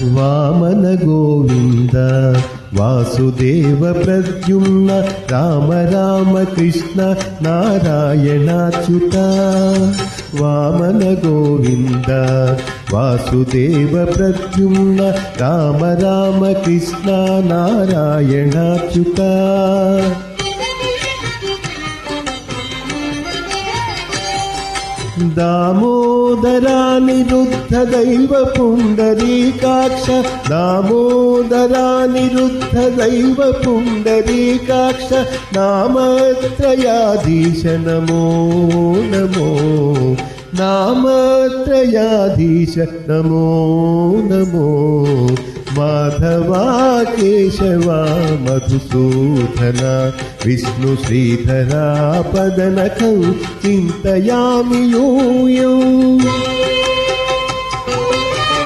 ವಾಮನ ಗೋವಿಂದ ವಾಸುದೇವ ಪ್ರದ್ಯುಮ್ನ ರಾಮ ರಾಮ ಕೃಷ್ಣ ನಾರಾಯಣಾಚ್ಯುತ. ವಾಮನ ಗೋವಿಂದ ವಾಸುದೇವ ಪ್ರದ್ಯುಮ್ನ ರಾಮ ರಾಮ ಕೃಷ್ಣ ನಾರಾಯಣಾಚ್ಯುತ. दामोदरानिरुद्ध दैव पुण्डरीकाक्ष. दामोदरानिरुद्ध दैव पुण्डरीकाक्ष. नामत्रयाधीश नमो नमो. नामत्रयाधीश नमो नमो. माधवा केशवा मधुसूदना विष्णु श्रीधरा पदनखं चिन्तयामि यूयम्.